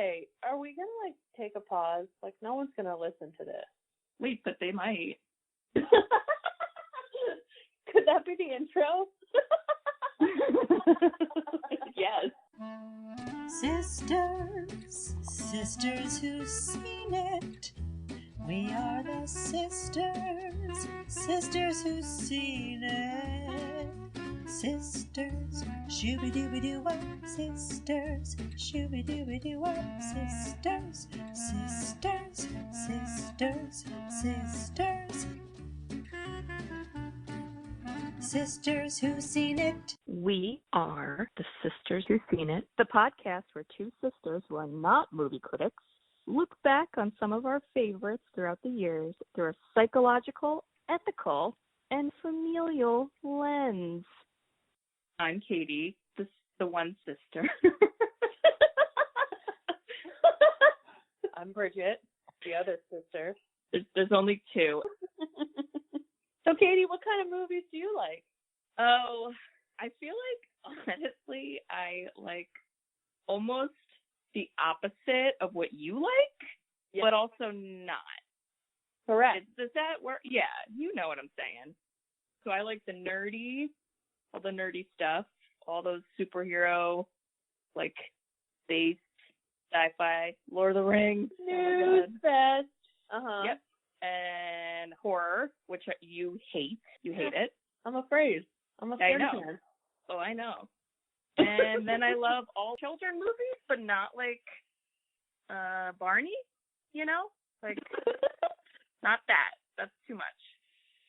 okay, are we going to, like, take a pause? Like, no one's going to listen to this. Wait, but they might. Could that be the intro? Yes. Sisters who've seen it. We are the sisters who've seen it. Sisters, shooby-dooby-doo-wop, sisters, shooby-dooby-doo-wop, sisters. Sisters who've seen it. We are the Sisters Who've Seen It, the podcast where two sisters who are not movie critics look back on some of our favorites throughout the years through a psychological, ethical, and familial lens. I'm Katie, the one sister. I'm Bridget, the other sister. There's only two. So, Katie, what kind of movies do you like? Oh, I feel like, honestly, I like almost the opposite of what you like, but also not. Correct. Does that work? Yeah, you know what I'm saying. So I like all the nerdy stuff, all those superhero, like, space, sci-fi, Lord of the Rings. News fest. Uh-huh. Yep. And horror, which you hate. You hate it. I'm afraid. I'm afraid. I know. Oh, I know. And then I love all children movies, but not like Barney, you know? Like, not that. That's too much.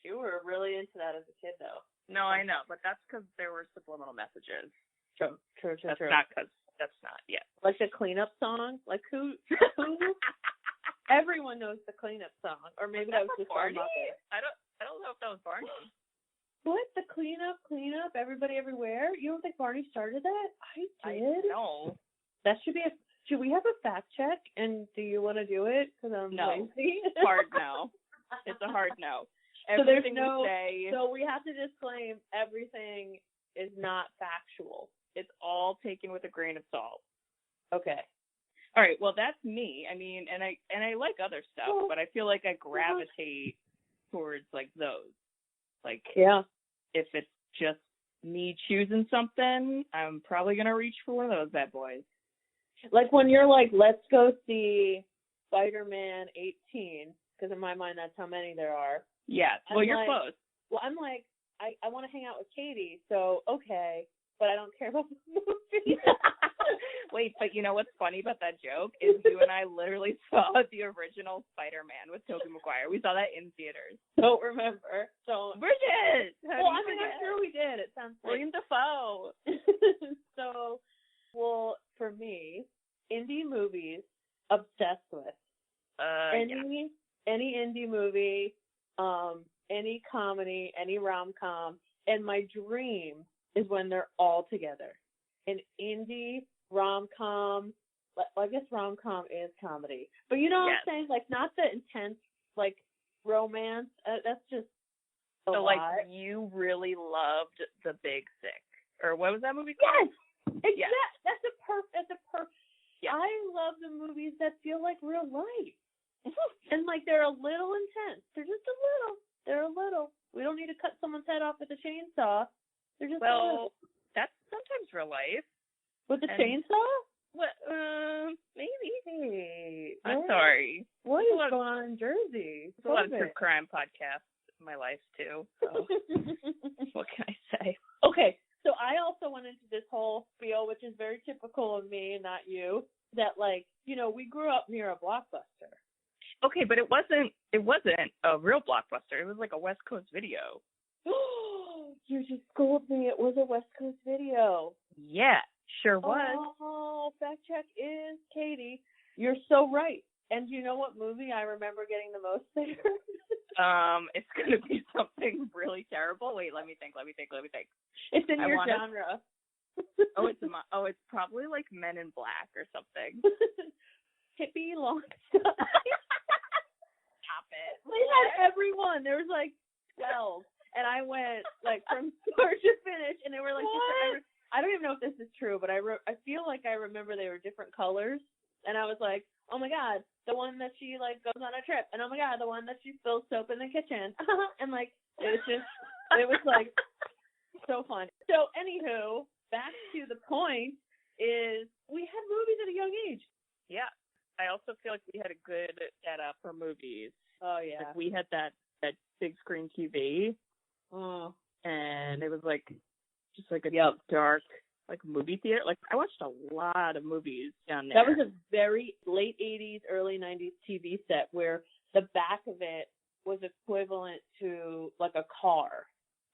You were really into that as a kid, though. No, I know, but that's because there were subliminal messages. True. That's not because, that's not, yeah. Like the cleanup song? Like who? Everyone knows the cleanup song. Or maybe that was just Barney? I don't know if that was Barney. What? The cleanup, everybody everywhere? You don't think Barney started that? I did. No. That should be should we have a fact check? And do you want to do it? Because I'm lazy. Hard no. It's a hard no. So there's Everything no, we say. so we have to disclaim everything is not factual. It's all taken with a grain of salt. Okay. All right. Well, that's me. I mean, and I like other stuff, but I feel like I gravitate towards like those. Like, yeah. If it's just me choosing something, I'm probably gonna reach for one of those bad boys. Like when you're like, let's go see Spider-Man 18, because in my mind that's how many there are. Yeah. Well, you're close. Well, I'm like, I want to hang out with Katie, so okay, but I don't care about the movie. Wait, but you know what's funny about that joke is you and I literally saw the original Spider-Man with Tobey Maguire. We saw that in theaters. Don't remember. So Bridget! Well, I mean, I'm sure we did. It sounds like William Dafoe. So, well, for me, indie movies, obsessed with. Any indie movie, any comedy, any rom-com, and my dream is when they're all together. An indie rom-com, I guess rom-com is comedy, but you know what I'm saying? Like, not the intense, like, romance. That's just a lot. Like, you really loved The Big Sick, or what was that movie called? Yes, exactly. That's a perfect. Yes. I love the movies that feel like real life, and like they're a little intense. They're just a little. They're a little. We don't need to cut someone's head off with a chainsaw. They're just a little. That's sometimes real life. With the chainsaw? What? Maybe. Hey, I'm sorry. What is going on in Jersey? There's a lot of true crime podcasts in my life, too. So. What can I say? Okay, so I also went into this whole spiel, which is very typical of me and not you, that, like, you know, we grew up near a Blockbuster. Okay, but it wasn't a real Blockbuster. It was like a West Coast Video. You just schooled me. It was a West Coast Video. Yeah, sure was. Oh, fact check is Katie. You're so right. And do you know what movie I remember getting the most there? It's gonna be something really terrible. Wait, let me think. It's in your genre. It's probably like Men in Black or something. Hippie long stuff. Stop it. They had everyone. There was like 12. And I went, like, from start to finish, and they were, like, different. I don't even know if this is true, but I feel like I remember they were different colors. And I was like, oh my God, the one that she like goes on a trip. And oh my God, the one that she spills soap in the kitchen. And like, it was like so fun. So anywho, back to the point is we had movies at a young age. Yeah. I also feel like we had a good setup for movies. Oh yeah. Like we had that big screen TV. Oh. And it was like just like a dark like movie theater. Like I watched a lot of movies down there. That was a very late 80s, early 90s TV set where the back of it was equivalent to like a car.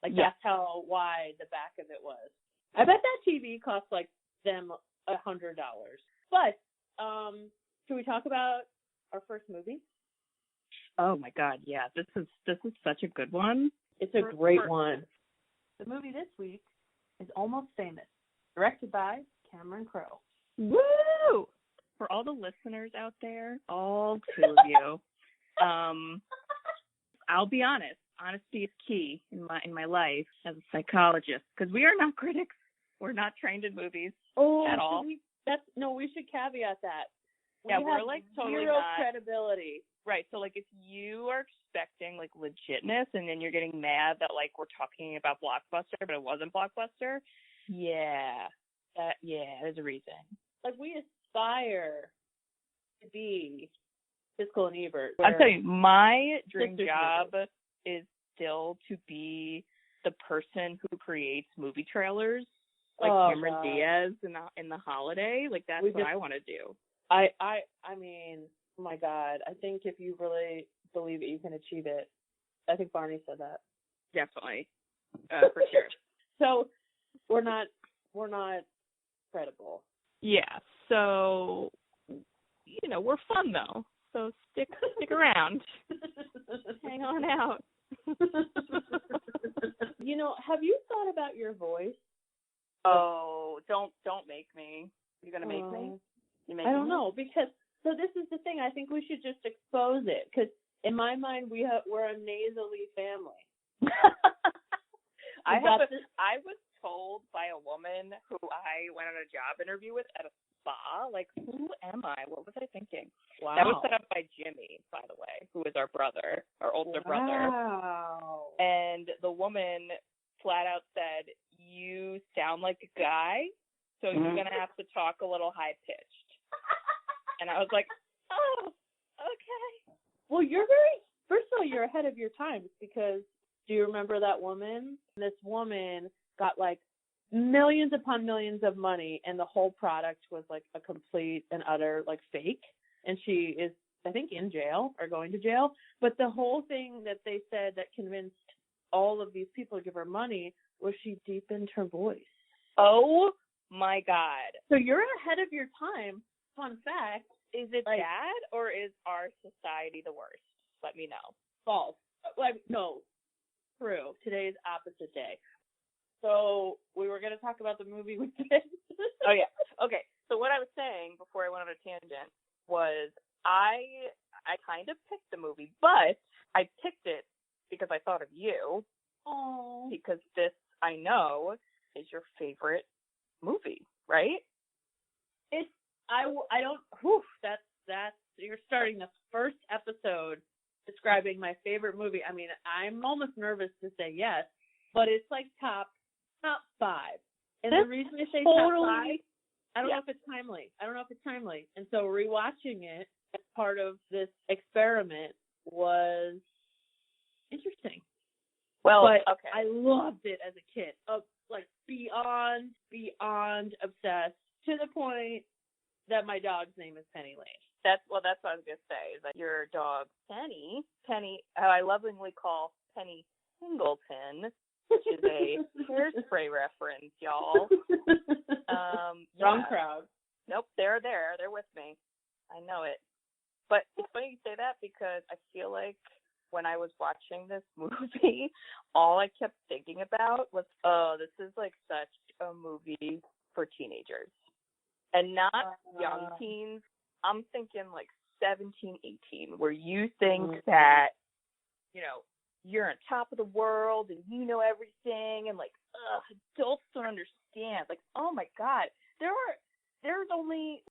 Like that's how wide the back of it was. I bet that TV cost like them $100. But should we talk about our first movie? Oh my God, yeah. This is such a good one. It's a great one. The movie this week is Almost Famous, directed by Cameron Crowe. Woo! For all the listeners out there, all two of you, I'll be honest. Honesty is key in my life as a psychologist because we are not critics. We're not trained in movies at all. We should caveat that. We're like totally zero not credibility. Right. So like if you are expecting like legitness and then you're getting mad that like we're talking about Blockbuster but it wasn't Blockbuster, there's a reason. Like we aspire to be Siskel and Ebert. I'll tell you, my dream job is still to be the person who creates movie trailers, like Cameron Diaz in The Holiday. Like that's what I want to do. I mean, oh my God, I think if you really believe it, you can achieve it. I think Barney said that. Definitely, for sure. So we're not credible. Yeah. So we're fun though. So stick around. Hang on out. Have you thought about your voice? Oh, don't make me. You're gonna make me? I don't know, because so this is the thing. I think we should just expose it, because in my mind we're a nasally family. I was told by a woman who I went on a job interview with at a spa, like, who am I? What was I thinking? Wow. That was set up by Jimmy, by the way, who is our brother, our older brother. Wow. And the woman flat out said, you sound like a guy, so you're going to have to talk a little high-pitched. And I was like, oh, okay. Well, first of all, you're ahead of your times, because do you remember that woman? This woman got like millions upon millions of money, and the whole product was like a complete and utter like fake. And she is, I think, in jail or going to jail. But the whole thing that they said that convinced all of these people to give her money was she deepened her voice. Oh my God. So you're ahead of your time. Fun fact. Is it bad, or is our society the worst? Let me know. False. No. True. Today's opposite day. So we were going to talk about the movie we did. Oh, yeah. Okay. So what I was saying before I went on a tangent was I kind of picked the movie, but I picked it because I thought of you. Oh. Because this, I know, is your favorite movie, right? You're starting the first episode describing my favorite movie. I mean, I'm almost nervous to say yes, but it's like top 5. And the reason I say top 5, I don't know if it's timely. And so rewatching it as part of this experiment was interesting. Well, but okay. I loved it as a kid. Like beyond obsessed, to the point that my dog's name is Penny Lane. That's what I was gonna say. Is that your dog Penny, I lovingly call Penny Singleton, which is a Hairspray reference, y'all. Wrong crowd. Nope, they're there. They're with me. I know it. But it's funny you say that, because I feel like when I was watching this movie, all I kept thinking about was, this is like such a movie for teenagers. And not young teens. I'm thinking like 17, 18, where you think that, you're on top of the world and you know everything, and like, adults don't understand. Like, oh my God, there are there's only,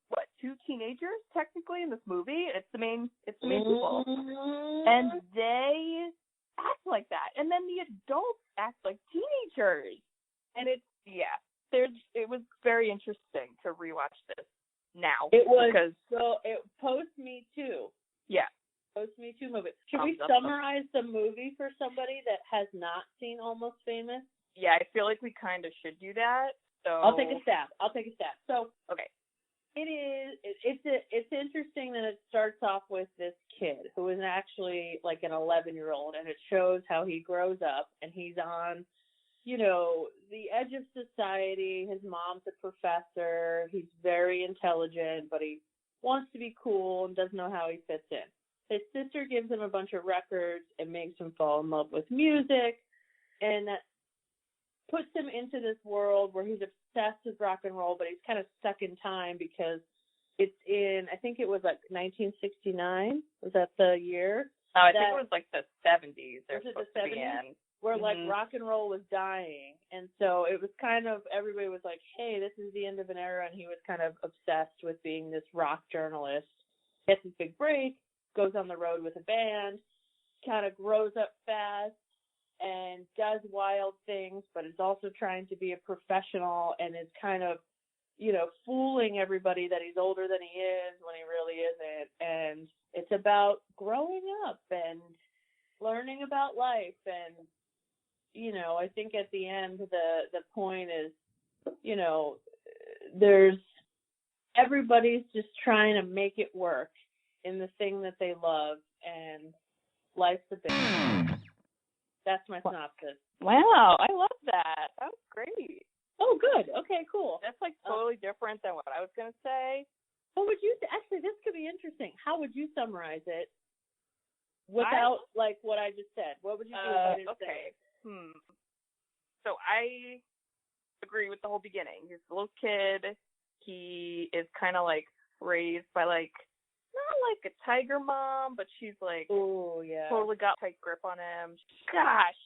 2 teenagers technically in this movie. It's the main people. And they act like that. And then the adults act like teenagers. And it was very interesting to rewatch this now. It was, post Me Too. Yeah. Post Me Too movie. Should we summarize the movie for somebody that has not seen Almost Famous? Yeah, I feel like we kind of should do that. So I'll take a stab. So, okay. It's interesting that it starts off with this kid who is actually like an 11-year-old, and it shows how he grows up, and he's on, the edge of society. His mom's a professor. He's very intelligent, but he wants to be cool and doesn't know how he fits in. His sister gives him a bunch of records and makes him fall in love with music, and that puts him into this world where he's obsessed with rock and roll, but he's kind of stuck in time because it's in, I think it was like 1969. Was that the year? Oh, I think it was like the 70s. Was it the 70s? Where like rock and roll was dying. And so it was kind of, everybody was like, hey, this is the end of an era. And he was kind of obsessed with being this rock journalist. Gets his big break, goes on the road with a band, kind of grows up fast, and does wild things, but is also trying to be a professional and is kind of, fooling everybody that he's older than he is when he really isn't. And it's about growing up and learning about life. And, I think at the end, the point is, everybody's just trying to make it work in the thing that they love, and life's a bitch. That's my synopsis. Wow, I love that. That was great. Oh, good. Okay, cool. That's like totally different than what I was going to say. What would you, actually, this could be interesting. How would you summarize it without, like, what I just said? What would you do? Okay. So I agree with the whole beginning. He's a little kid. He is kind of like raised by like, not like a tiger mom, but she's like, totally got tight grip on him. Gosh,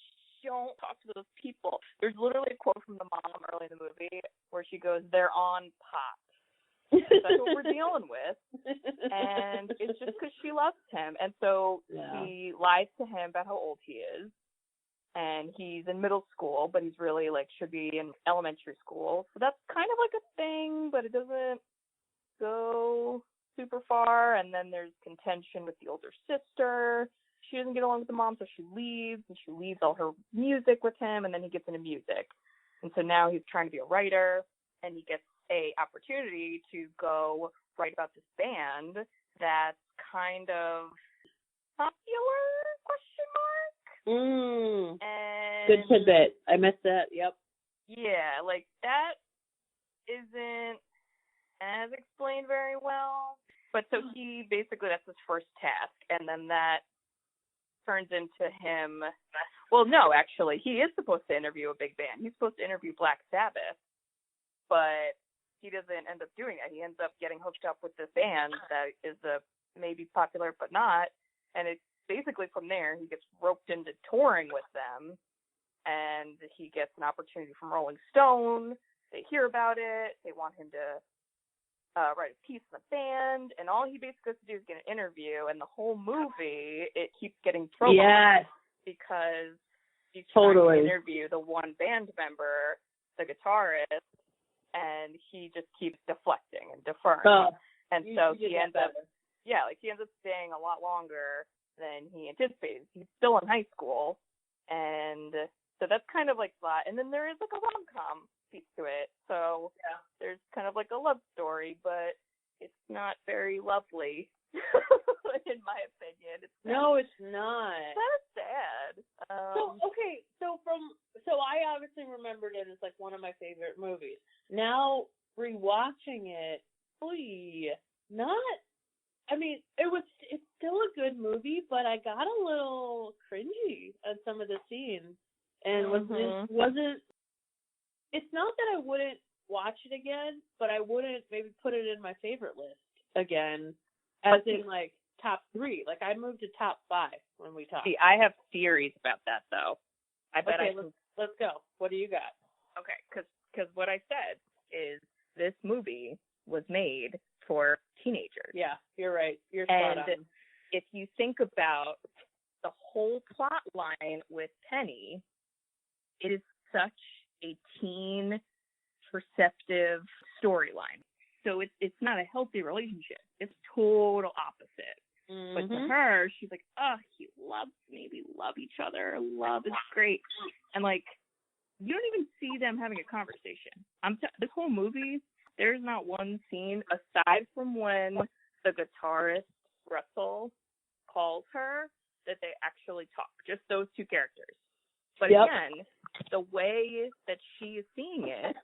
don't talk to those people. There's literally a quote from the mom early in the movie where she goes, they're on pop. That's what we're dealing with. And it's just because she loves him. And so he lies to him about how old he is. And he's in middle school, but he's really like should be in elementary school. So that's kind of like a thing, but it doesn't go super far. And then there's contention with the older sister. She doesn't get along with the mom, so she leaves, and she leaves all her music with him, and then he gets into music. And so now he's trying to be a writer, and he gets a opportunity to go write about this band that's kind of popular, question mark? And good tidbit. I missed that. Yep. Yeah, like that isn't as explained very well. But so he basically, that's his first task. And then that turns into him. Well, no, actually, he is supposed to interview a big band. He's supposed to interview Black Sabbath. But he doesn't end up doing that. He ends up getting hooked up with this band that is maybe popular but not. And it's basically from there he gets roped into touring with them, and he gets an opportunity from Rolling Stone. They hear about it. They want him to write a piece in the band, and all he basically has to do is get an interview. And the whole movie, it keeps getting thrown because he's trying to interview the one band member, the guitarist, and he just keeps deflecting and deferring. So he ends up staying a lot longer than he anticipated. He's still in high school, and so that's kind of like that. And then there is like a rom-com piece to it. So there's kind of like a love story, but it's not very lovely, in my opinion. It's not. Kind of sad. So I obviously remembered it as like one of my favorite movies. Now rewatching it, it's still a good movie, but I got a little cringy at some of the scenes, and it's not that I wouldn't watch it again, but I wouldn't maybe put it in my favorite list again, as in like top 3. Like I moved to top 5 when we talked. See, I have theories about that though. Let's go. What do you got? Okay, because what I said is this movie was made for teenagers. Yeah, you're right. You're spot on. And if you think about the whole plot line with Penny, it is such a teen perceptive storyline. So it's not a healthy relationship. It's total opposite. Mm-hmm. But to her, she's like, oh, he loves me. We love each other. Love is great. And like, you don't even see them having a conversation. This whole movie, there's not one scene aside from when the guitarist Russell calls her that they actually talk. Just those two characters. But again, the way that she is seeing it,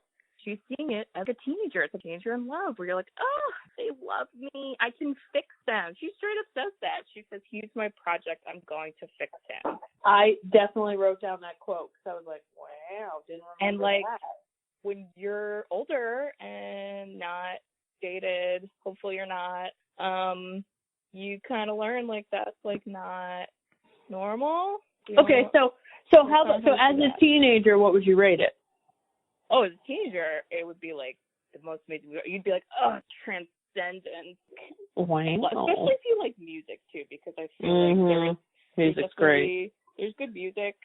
she's seeing it as a teenager. It's a teenager in love where you're like, oh, they love me. I can fix them. She straight up says that. She says, he's my project. I'm going to fix him. I definitely wrote down that quote because I was like, wow, didn't remember and like, that. When you're older and not dated, hopefully you're not, you kind of learn like that's like not normal. Okay, so as a teenager, what would you rate it? Oh, as a teenager, it would be like the most amazing. You'd be like, oh, transcendent. Wow. Especially if you like music too, because I feel like music's great. There's good music.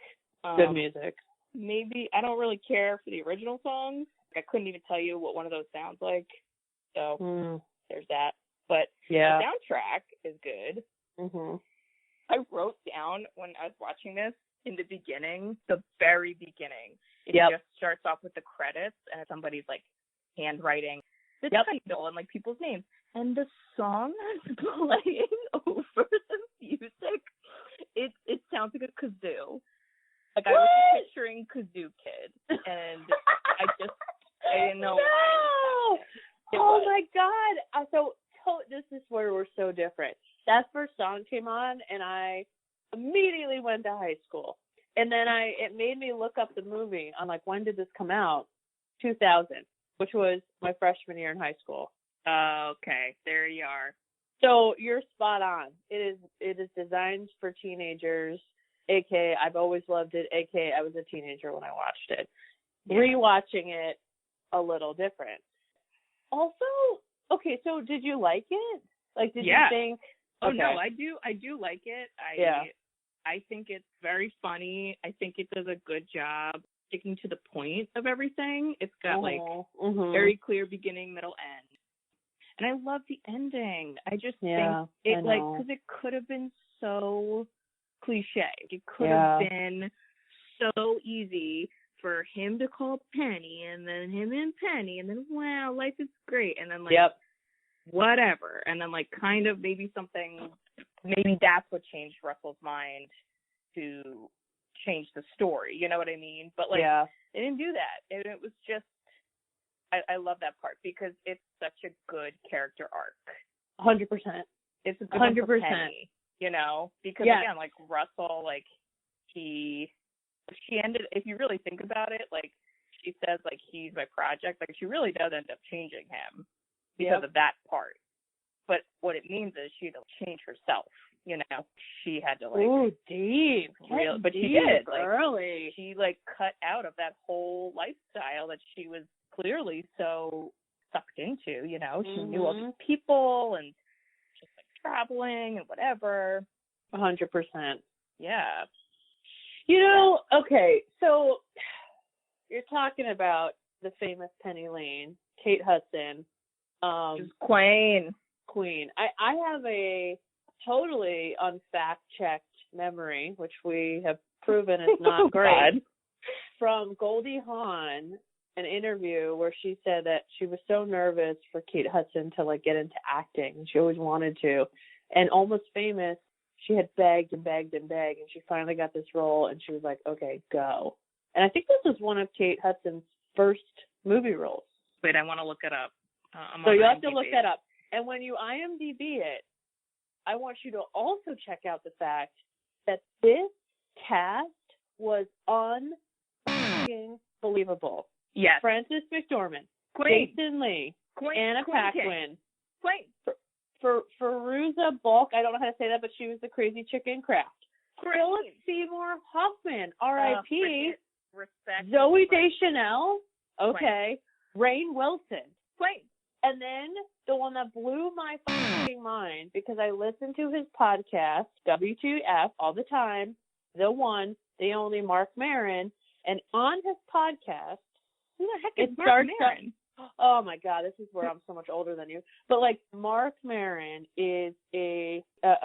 Good music. Maybe I don't really care for the original songs. I couldn't even tell you what one of those sounds like. So there's that. But the soundtrack is good. Mm-hmm. I wrote down when I was watching this in the beginning, the very beginning. It just starts off with the credits and somebody's like handwriting the title and like people's names. And the song is playing over the music. It sounds like a kazoo. Like I was picturing Kazoo Kid, and I didn't know. No! Oh my God! So this is where we're so different. That first song came on, and I immediately went to high school, and then it made me look up the movie. I'm like, when did this come out? 2000, which was my freshman year in high school. Okay, there you are. So you're spot on. It is designed for teenagers. AKA, I've always loved it. AKA, I was a teenager when I watched it. Yeah. Rewatching it, a little different. Also, okay, so did you like it? Like, did you think? Oh no, I do like it. I think it's very funny. I think it does a good job sticking to the point of everything. It's got very clear beginning, middle, end. And I love the ending. I just think it because it could have been so cliche. It could have been so easy for him to call Penny and then him and Penny and then wow, life is great, and then like whatever, and then like kind of maybe that's what changed Russell's mind to change the story, you know what I mean? But like they didn't do that, and it was just I love that part because it's such a good character arc. 100%. It's a good 100%. Penny. You know, because again, like Russell, like she ended. If you really think about it, like she says, like he's my project. Like she really does end up changing him because of that part. But what it means is she had to change herself. You know, she had to like deep, but she did like early. She like cut out of that whole lifestyle that she was clearly so sucked into. You know, she knew all these people and traveling and whatever. 100%. Yeah. You know, okay, so you're talking about the famous Penny Lane, Kate Hudson. Queen. I have a totally unfact-checked memory, which we have proven is not great, from Goldie Hawn, an interview where she said that she was so nervous for Kate Hudson to like get into acting. She always wanted to. And Almost Famous, she had begged and begged and begged, and she finally got this role, and she was like, okay, go. And I think this was one of Kate Hudson's first movie roles. Wait, I want to look it up. So you'll have to look that up. And when you IMDb it, I want you to also check out the fact that this cast was unbelievable. Yes. Frances McDormand, Queen. Jason Lee, Queen. Anna Queen Paquin, Queen. For Fairuza Balk, I don't know how to say that, but she was the crazy chick in Craft. Philip Seymour Hoffman, R.I.P. Respect. Zooey Deschanel, okay. Rainn Wilson. Queen. And then the one that blew my fucking mind, because I listen to his podcast, WTF, all the time, the one, the only Mark Maron, and on his podcast, who the heck is Mark Maron? Oh my God, this is where I'm so much older than you. But like, Mark Maron is a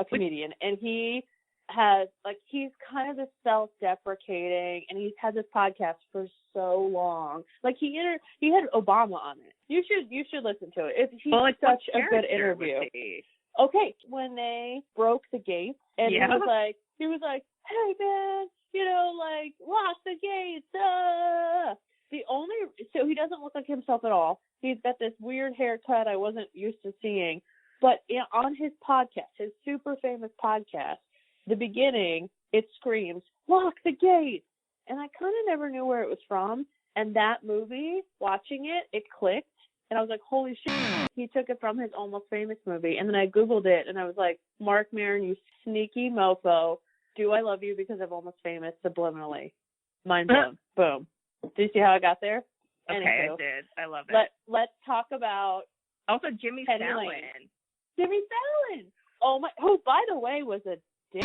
comedian, and he has, like, he's kind of this self-deprecating, and he's had this podcast for so long. Like, he had Obama on it. You should listen to it. He's such a good interview. Okay, when they broke the gates, and he was like, hey man, like, lock the gates. So he doesn't look like himself at all. He's got this weird haircut I wasn't used to seeing. But on his podcast, his super famous podcast, the beginning, it screams, lock the gate. And I kind of never knew where it was from. And that movie, watching it clicked. And I was like, holy shit, he took it from his Almost Famous movie. And then I Googled it, and I was like, Mark Maron, you sneaky mofo. Do I love you because of Almost Famous subliminally? Mind blown. Boom. Do you see how I got there? Okay, Anywho, I did. I love it. Let's talk about also Jimmy Fallon. Jimmy Fallon. Oh my! Who, by the way, was a dick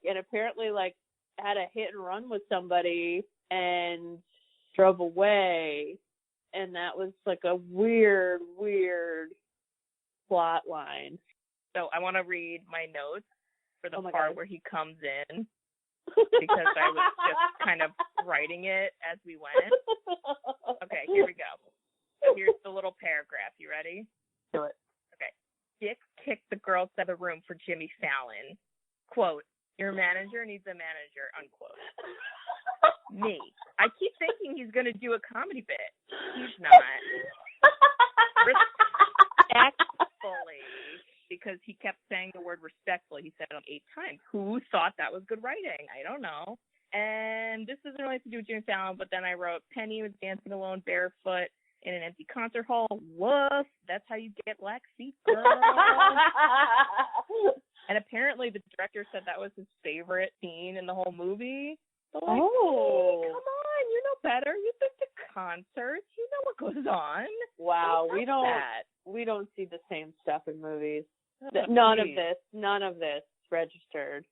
and apparently like had a hit and run with somebody and drove away, and that was like a weird plot line. So I want to read my notes for the part God. where he comes in, because I was just kind of writing it as we went. Okay, here we go. So here's the little paragraph. You ready? Do it. Okay. Dick kicked the girls out of the room for Jimmy Fallon. Quote, your manager needs a manager, unquote. Me. I keep thinking he's going to do a comedy bit. He's not. Respectfully, because he kept saying the word respectfully. He said it 8 times. Who thought that was good writing? I don't know. And this doesn't really have to do with Jimmy Fallon, but then I wrote, Penny was dancing alone barefoot in an empty concert hall. Woof. That's how you get black feet, girl. And apparently the director said that was his favorite scene in the whole movie. But like, hey, come on, you know better. You've been to concerts. You know what goes on. Wow, we don't see the same stuff in movies. None of this registered.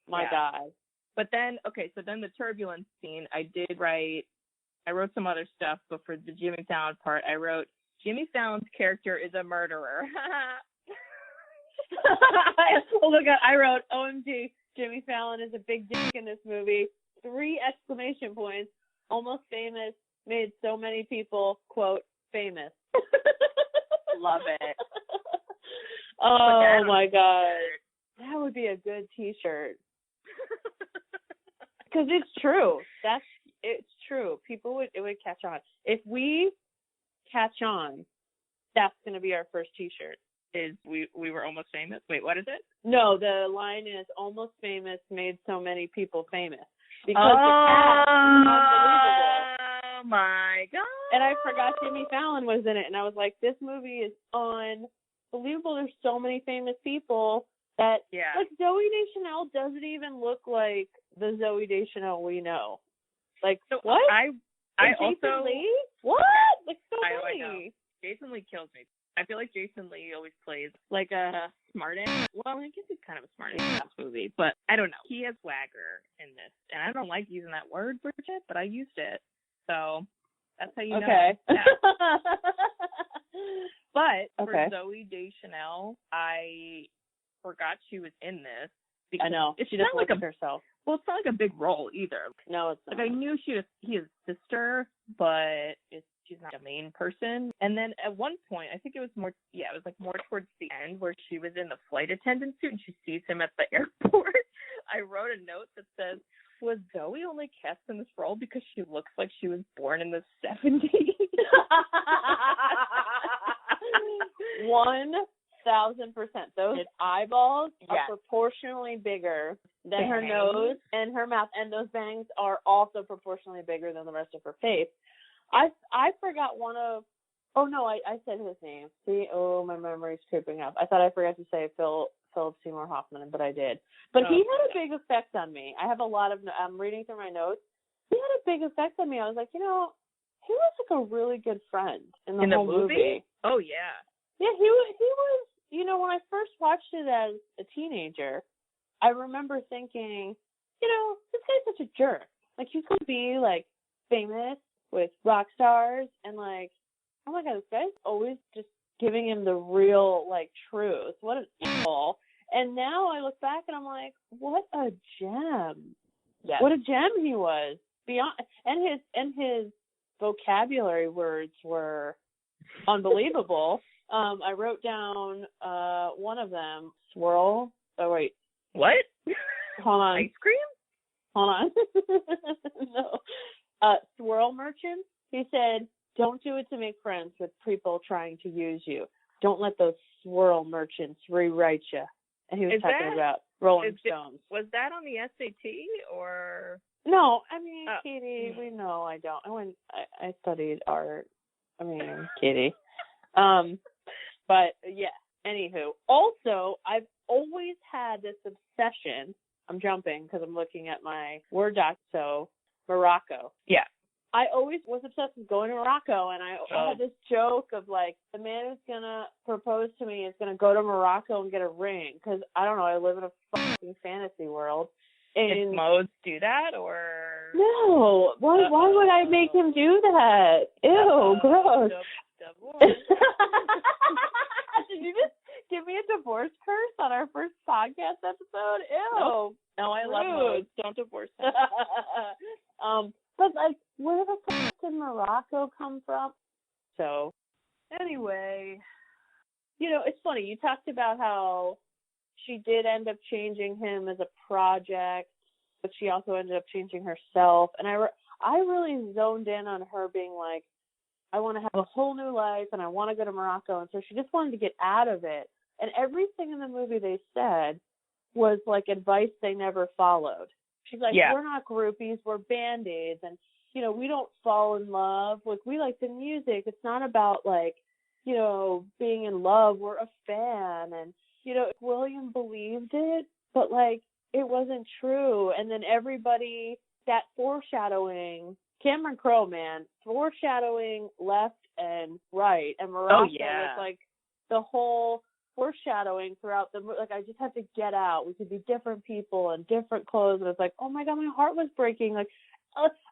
My God. But then, then the turbulence scene, I wrote some other stuff, but for the Jimmy Fallon part, I wrote, Jimmy Fallon's character is a murderer. Oh my God, I wrote, OMG, Jimmy Fallon is a big dick in this movie. 3 exclamation points. Almost Famous made so many people, quote, famous. Love it. Oh my God. That would be a good t-shirt. Because it's true. It's true. It would catch on. If we catch on, that's going to be our first t-shirt. Is we were almost famous? Wait, what is it? No, the line is Almost Famous made so many people famous. Because the cast is unbelievable. Oh my God. And I forgot Jimmy Fallon was in it, and I was like, this movie is unbelievable. There's so many famous people that, like, Zooey Deschanel doesn't even look like the Zooey Deschanel we know. Like, so what? I Jason Lee? What? Like, so many. I know. Jason Lee kills me. I feel like Jason Lee always plays like a smartass. Well, I guess he's kind of a smartass in this movie, but I don't know. He has swagger in this, and I don't like using that word, Bridget, but I used it. So that's how you know. Okay. Yeah. But for Zooey Deschanel, I forgot she was in this. I know. It's she not doesn't like look herself. Well, it's not like a big role either. No, it's not. Like, I knew he is his sister, but she's not a main person. And then at one point, I think it was more towards the end, where she was in the flight attendant suit and she sees him at the airport. I wrote a note that says, was Zoe only cast in this role because she looks like she was born in the 70s? 1,000%. Those eyeballs are proportionally bigger than her nose and her mouth, and those bangs are also proportionally bigger than the rest of her face. I forgot one of. Oh no, I said his name. See, my memory's creeping up. I thought I forgot to say Philip Seymour Hoffman, but I did. But he had a big effect on me. I have a lot of. I'm reading through my notes. He had a big effect on me. I was like, he was like a really good friend in the whole movie. Oh yeah. Yeah, he was, when I first watched it as a teenager, I remember thinking, this guy's such a jerk. Like, he could be, like, famous with rock stars, and, like, oh my God, this guy's always just giving him the real, like, truth. What an asshole. And now I look back and I'm like, what a gem. Yes. What a gem he was. Beyond, and his vocabulary words were unbelievable. I wrote down one of them, swirl. Oh, wait. What? Hold on. Ice cream? Hold on. No. Swirl merchant. He said, don't do it to make friends with people trying to use you. Don't let those swirl merchants rewrite you. And he was talking about Rolling Stones. Was that on the SAT or? No, I mean, Katie, we know I don't. I studied art. I mean, Katie. But yeah, anywho. Also, I've always had this obsession. I'm jumping because I'm looking at my Word doc. So, Morocco. Yeah. I always was obsessed with going to Morocco, and I had this joke of, like, the man who's going to propose to me is going to go to Morocco and get a ring, because, I don't know, I live in a fucking fantasy world. And did Modes do that, or? No. Why would I make him do that? Ew, gross. Divorce. Did you just give me a divorce curse on our first podcast episode? Ew. Nope. No, I love Modes. Don't divorce him. But, like, where the fuck did Morocco come from? So, anyway, it's funny. You talked about how she did end up changing him as a project, but she also ended up changing herself. And I really zoned in on her being like, I want to have a whole new life, and I want to go to Morocco. And so she just wanted to get out of it. And everything in the movie they said was, like, advice they never followed. She's like, We're not groupies, we're Band-Aids, and, we don't fall in love. Like, we like the music. It's not about, like, being in love. We're a fan. And, William believed it, but, like, it wasn't true. And then everybody, that foreshadowing, Cameron Crowe, man, foreshadowing left and right. And Morocco was, like, the whole foreshadowing throughout the movie. Like, I just had to get out. We could be different people and different clothes. And it's like, oh my God, my heart was breaking. Like,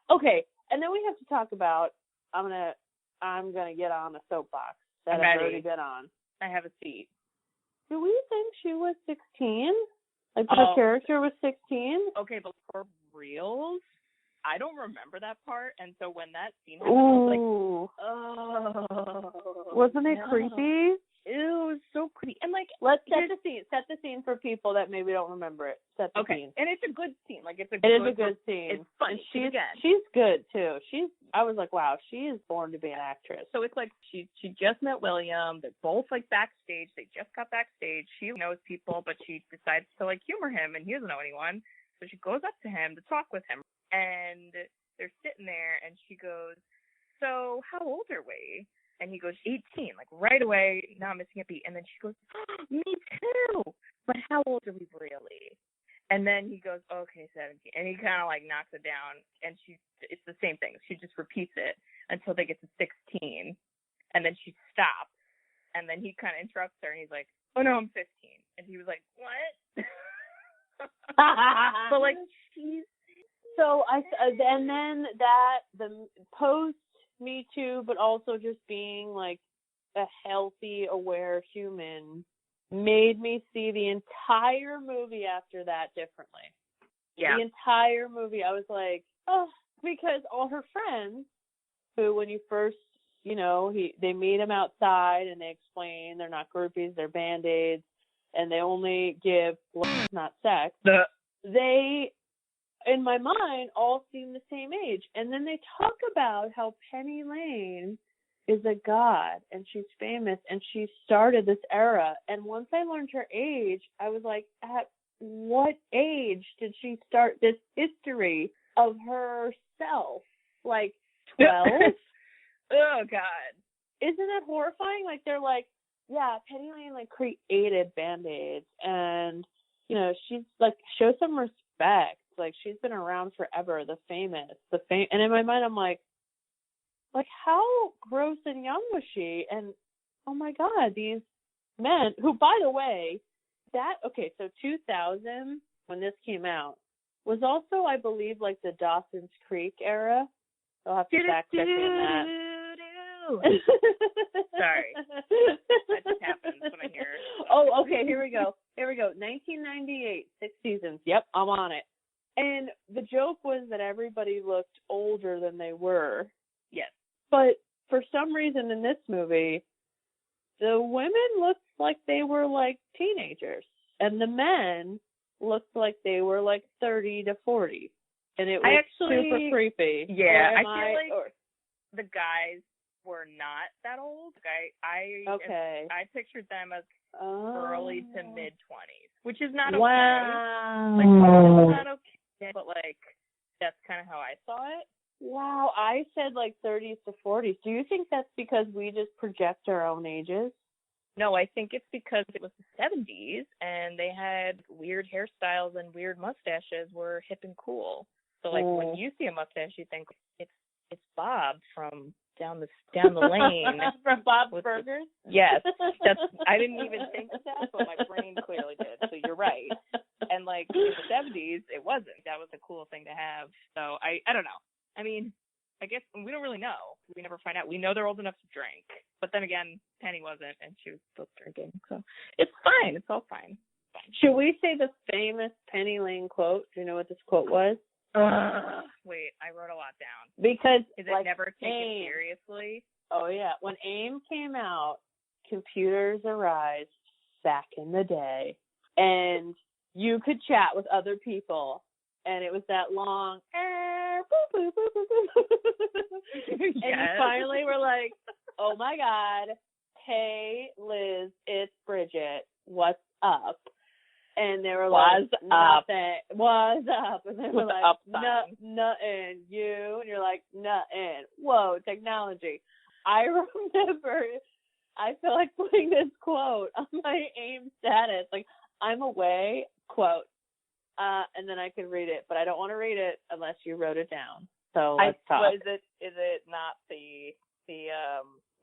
okay. And then we have to talk about, I'm gonna get on a soapbox that I've already been on. I have a seat. Do we think she was 16? Like, her character was 16? Okay, but for reals, I don't remember that part. And so when that scene happened, I was like, oh. Wasn't it creepy? Ew, it was so creepy. And, like, let's set the scene. Set the scene for people that maybe don't remember it. Set the scene. And it's a good scene. Like, it is a good scene. It's funny. She's good too. I was like, wow, she is born to be an actress. So it's like she just met William. They're both, like, backstage. They just got backstage. She knows people, but she decides to, like, humor him, and he doesn't know anyone. So she goes up to him to talk with him, and they're sitting there, and she goes, so how old are we? And he goes, 18, like, right away, not missing a beat. And then she goes, oh, me too. But how old are we really? And then he goes, okay, 17. And he kind of, like, knocks it down. And it's the same thing. She just repeats it until they get to 16. And then she stops. And then he kind of interrupts her, and he's like, oh, no, I'm 15. And he was like, what? But, like, she's... So, and then the post Me Too, but also just being, like, a healthy, aware human made me see the entire movie after that differently. Yeah. The entire movie, I was like, oh, because all her friends, who when you first, they meet him outside and they explain they're not groupies, they're Band-Aids, and they only give love, not sex. They, in my mind, all seem the same age. And then they talk about how Penny Lane is a god and she's famous and she started this era. And once I learned her age, I was like, at what age did she start this history of herself? Like 12? Oh, God. Isn't that horrifying? Like, they're like, yeah, Penny Lane, like, created Band-Aids. And, she's, like, show some respect. Like, she's been around forever, the famous. And in my mind, I'm like, how gross and young was she? And, oh my God, these men who, by the way, so 2000, when this came out, was also, I believe, like the Dawson's Creek era. I'll have to fact check me on that. Sorry. That just happens when I hear it. Oh, okay, here we go. 1998, 6 seasons. Yep, I'm on it. And the joke was that everybody looked older than they were. Yes. But for some reason in this movie, the women looked like they were like teenagers, and the men looked like they were like 30 to 40. And it was super creepy. Yeah, I feel like the guys were not that old. I pictured them as early to mid 20s, which is not okay. Wow. Like, it's not okay, but like that's kind of how I saw it. Wow, I said like 30s to 40s. Do you think that's because we just project our own ages? No, I think it's because it was the 70s and they had weird hairstyles and weird mustaches were hip and cool. So like when you see a mustache, you think it's Bob from down the lane from Bob's Burgers. Yes, I didn't even think of that, but my brain clearly did. So you're right. And like in the 70s, it wasn't. That was a cool thing to have. So I don't know. I mean, I guess we don't really know. We never find out. We know they're old enough to drink, but then again, Penny wasn't, and she was still drinking. So it's fine. It's all fine. Should we say the famous Penny Lane quote? Do you know what this quote was? Wait, I wrote a lot down. Because is it like, never taken seriously? Oh yeah, when AIM came out, computers arised back in the day, and you could chat with other people, and it was that long. And you finally were like, "Oh my God, hey Liz, it's Bridget. What's up?" And they were like, nothing. Was up. And they were like, nothing. You. And you're like, nothing. Whoa, technology. I remember, I feel like putting this quote on my AIM status. Like, I'm away, quote. And then I could read it. But I don't want to read it unless you wrote it down. So let's talk. Is it not the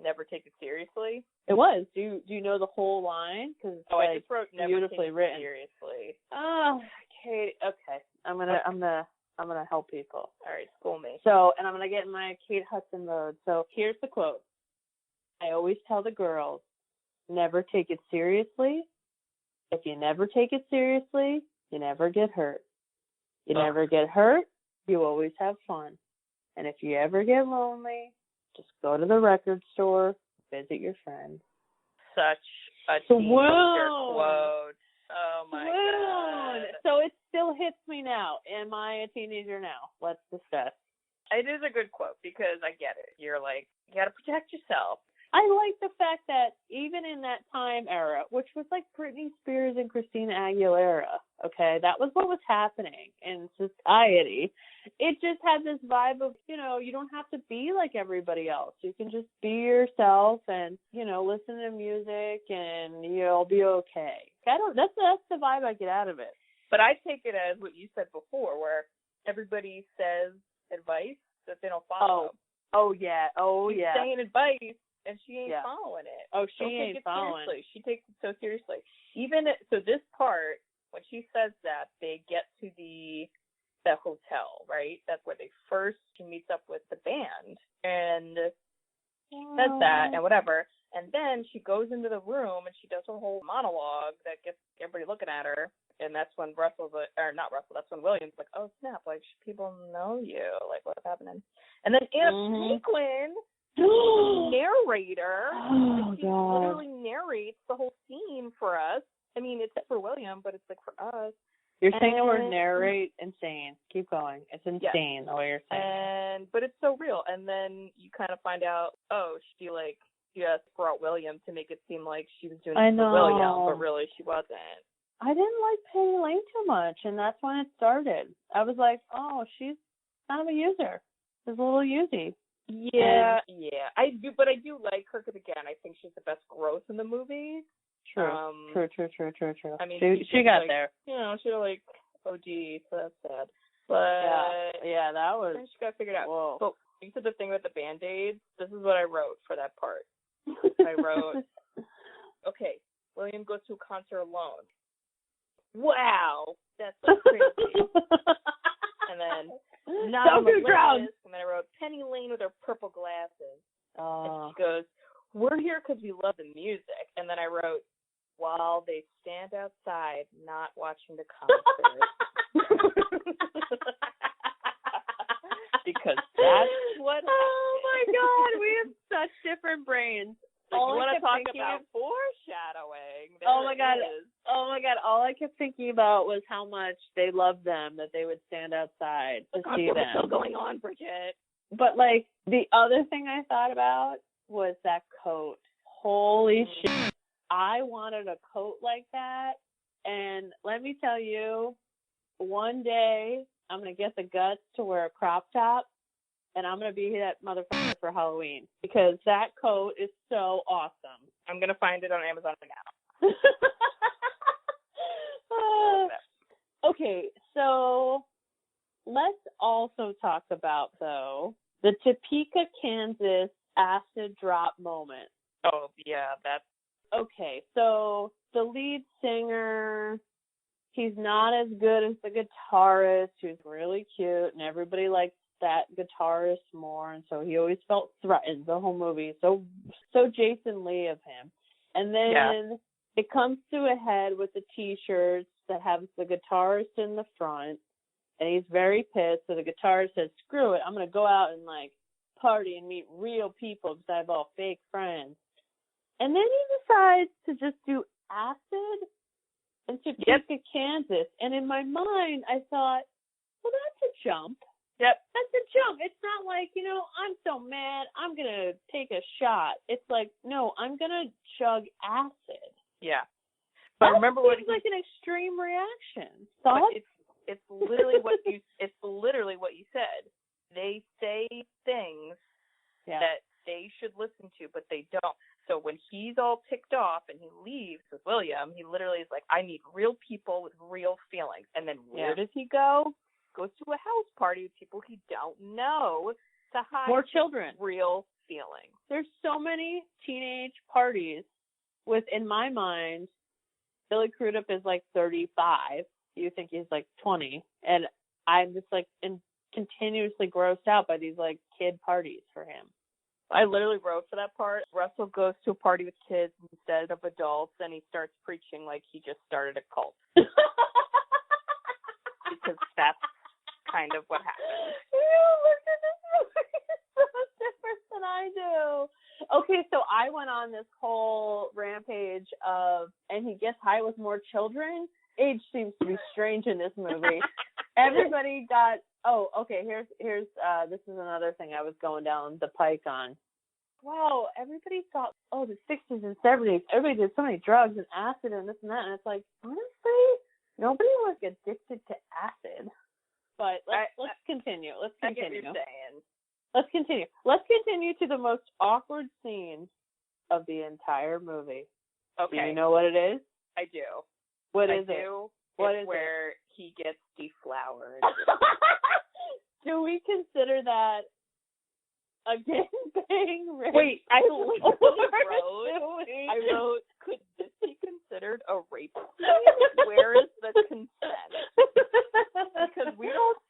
never take it seriously? It was. Do you know the whole line? Because I just wrote never beautifully take it written. Seriously. Oh, Katie. Okay, I'm gonna help people. All right, school me. So, and I'm gonna get in my Kate Hudson mode. So here's the quote. I always tell the girls, never take it seriously. If you never take it seriously, you never get hurt. You never get hurt. You always have fun. And if you ever get lonely, just go to the record store, visit your friends. Such a teenager quote. Oh my God. So it still hits me now. Am I a teenager now? Let's discuss. It is a good quote because I get it. You're like, you got to protect yourself. I like the fact that even in that time era, which was like Britney Spears and Christina Aguilera, okay, that was what was happening in society. It just had this vibe of, you don't have to be like everybody else. You can just be yourself and, listen to music and you'll be okay. That's the vibe I get out of it. But I take it as what you said before, where everybody says advice that they don't follow. Oh yeah. She's saying advice. And she ain't following it. Oh, she ain't following. Seriously. She takes it so seriously. So this part, when she says that, they get to the hotel, right? That's where she meets up with the band. And she says that and whatever. And then she goes into the room and she does her whole monologue that gets everybody looking at her. And that's when that's when William's like, oh, snap, like, people know you. Like, what's happening? And then Anna Paquin, narrator, she literally narrates the whole scene for us. I mean, it's for William, but it's like for us. You're saying the word narrate, insane. Keep going. It's insane the way you're saying. But it's so real. And then you kind of find out, she just brought William to make it seem like she was doing it for William, but really she wasn't. I didn't like Penny Lane too much, and that's when it started. I was like, oh, she's kind of a user. She's a little usy. Yeah. I do like her because, again, I think she's the best growth in the movie. True. I mean, she got there. She was OG, so that's sad. But yeah, that was. She got figured out. Whoa. But you said the thing about the Band-Aids. This is what I wrote for that part. I wrote, okay, William goes to a concert alone. Wow, that's so crazy. And then, not on the list. And then I wrote, Penny Lane with her purple glasses. And she goes, we're here because we love the music. And then I wrote, while they stand outside not watching the concert. Because that's what happened. Oh my God, we have such different brains. Like, you want to talk about foreshadowing? Oh my God, all I kept thinking about was how much they loved them, that they would stand outside to see them. What's still going on, Bridget? But, like, the other thing I thought about was that coat. Holy shit. I wanted a coat like that, and let me tell you, one day I'm going to get the guts to wear a crop top, and I'm going to be that motherfucker for Halloween, because that coat is so awesome. I'm going to find it on Amazon now. Okay, so let's also talk about, though, the Topeka, Kansas acid drop moment. Oh, yeah, that's... Okay, so the lead singer, he's not as good as the guitarist, who's really cute, and everybody likes that guitarist more, and so he always felt threatened the whole movie. So Jason Lee of him. And then it comes to a head with the T-shirts that have the guitarist in the front, and he's very pissed. So the guitarist says, screw it, I'm going to go out and, like, party and meet real people because I have all fake friends. And then he decides to just do acid in Topeka, Kansas. And in my mind, I thought, well, that's a jump. Yep. That's a jump. It's not like, I'm so mad, I'm going to take a shot. It's like, no, I'm going to chug acid. Yeah. But remember what it's like an extreme reaction. But it's literally what you said. They say things that they should listen to, but they don't. So when he's all ticked off and he leaves with William, he literally is like, I need real people with real feelings. And then where does he go? Goes to a house party with people he don't know to hide more children real feelings. There's so many teenage parties with, in my mind, Billy Crudup is like 35. You think he's like 20. And I'm just like continuously grossed out by these like kid parties for him. I literally wrote for that part. Russell goes to a party with kids instead of adults, and he starts preaching like he just started a cult. Because that's kind of what happened. You look at this movie so different than I do. Okay, so I went on this whole rampage of, and he gets high with more children. Age seems to be strange in this movie. Everybody got, here's this is another thing I was going down the pike on. Wow, everybody thought, the 60s and 70s, everybody did so many drugs and acid and this and that, and it's like, honestly, nobody was addicted to acid. But let's continue. Let's continue. I get what you're saying. Let's continue. Let's continue to the most awkward scene of the entire movie. Okay. Do you know what it is? I do. What is it? What is where he gets deflowered. Do we consider that a gangbang rape? Wait, I wrote, could this be considered a rape scene? Where is the consent? Because we don't see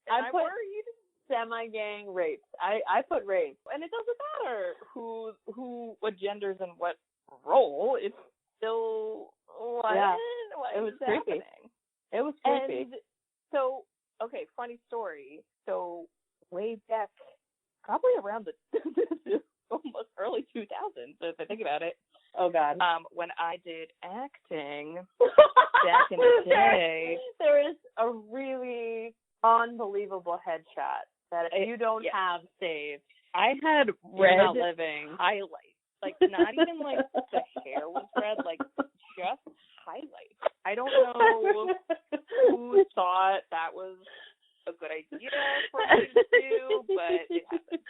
I put worried. Semi-gang rapes. I put rape. And it doesn't matter what genders and what role. It's still what it was happening. Creepy. It was creepy. And so, okay, funny story. So way back, probably around the almost early 2000s, if I think about it. Oh God. When I did acting back in the day, there is a really unbelievable headshot that if you don't have saved, I had red living highlights. Like, not even like the hair was red, like just highlights. I don't know who thought that was a good idea for me to do, but it happened.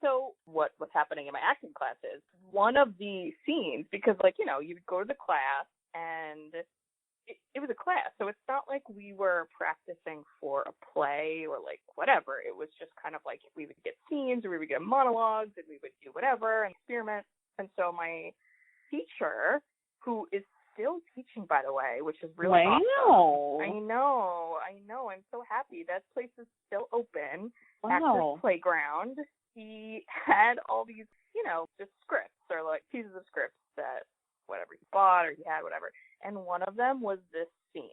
So what was happening in my acting classes, one of the scenes, because like, you would go to the class and it was a class, so it's not like we were practicing for a play or like whatever. It was just kind of like we would get scenes or we would get monologues and we would do whatever and experiment. And so my teacher, who is still teaching, by the way, which is really awesome. I know. I'm so happy. That place is still open. Actors Playground. He had all these, just scripts or like pieces of scripts that whatever he bought or he had, whatever. And one of them was this scene.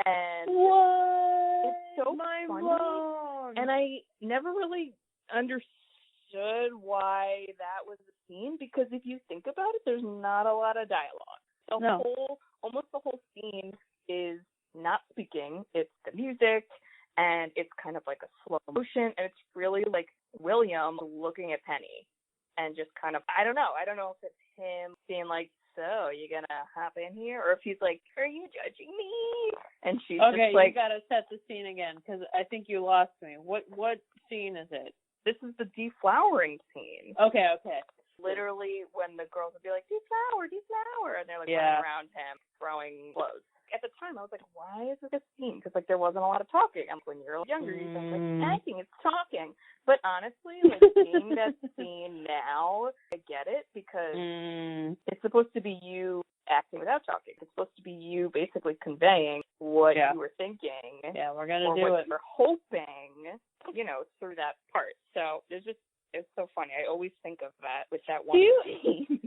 And what? It's so funny. And I never really understood why that was the scene, because if you think about it, there's not a lot of dialogue. Almost the whole scene is not speaking. It's the music, and it's kind of like a slow motion, and it's really like William looking at Penny, and just kind of, I don't know if it's him being like, so you gonna hop in here, or if he's like, are you judging me? And she's just like, you gotta set the scene again, because I think you lost me. What scene is it? This is the deflowering scene. Okay. Literally, when the girls would be like, deflower, and they're like running around him, throwing clothes. At the time, I was like, why is this a scene? Because like there wasn't a lot of talking. When you're younger, you think like acting, it's talking. But honestly, like seeing that scene now, I get it, because it's supposed to be you acting without talking. It's supposed to be you basically conveying what you were thinking. Yeah, we're gonna do it. You're hoping, through that part. So it's so funny. I always think of that with that one scene.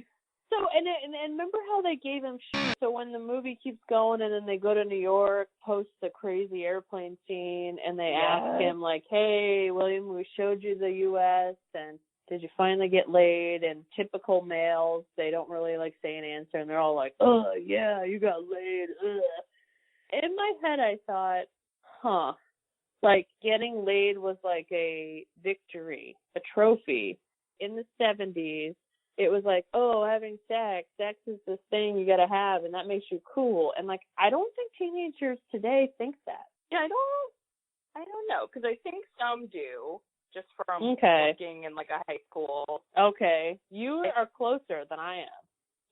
So, and remember how they gave him shit? So when the movie keeps going and then they go to New York, post the crazy airplane scene, and they ask him, like, hey, William, we showed you the U.S., and did you finally get laid? And typical males, they don't really, like, say an answer, and they're all like, oh, yeah, you got laid. Ugh. In my head, I thought, like, getting laid was like a victory, a trophy. In the 70s, it was like, oh, having sex is this thing you gotta have, and that makes you cool. And like, I don't think teenagers today think that. Yeah, I don't know, because I think some do, just from working in like a high school. Okay, you are closer than I am.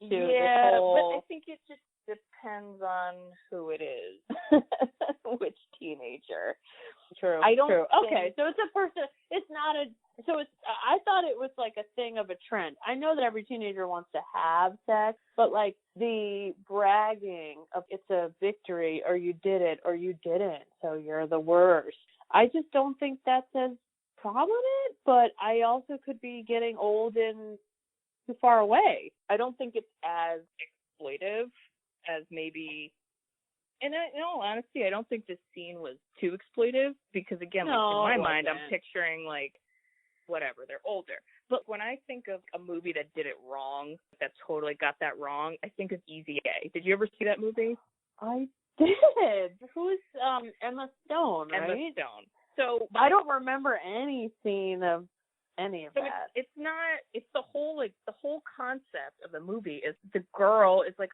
But I think it just depends on who it is, which teenager. True. Okay, so it's a person. It's not a. So it's. I thought it was like a thing of a trend. I know that every teenager wants to have sex, but like the bragging of it's a victory, or you did it, or you didn't, so you're the worst. I just don't think that's as prominent. But I also could be getting old and too far away. I don't think it's as exploitive as maybe. And in all honesty, I don't think this scene was too exploitive, because again, in my mind, I'm picturing like, whatever, they're older. But when I think of a movie that did it wrong, that totally got that wrong, I think of Easy A. Did you ever see that movie? I did. Who's Emma Stone, right? Emma Stone. So I don't remember any scene of any of that. It's not. It's the whole concept of the movie is the girl is like,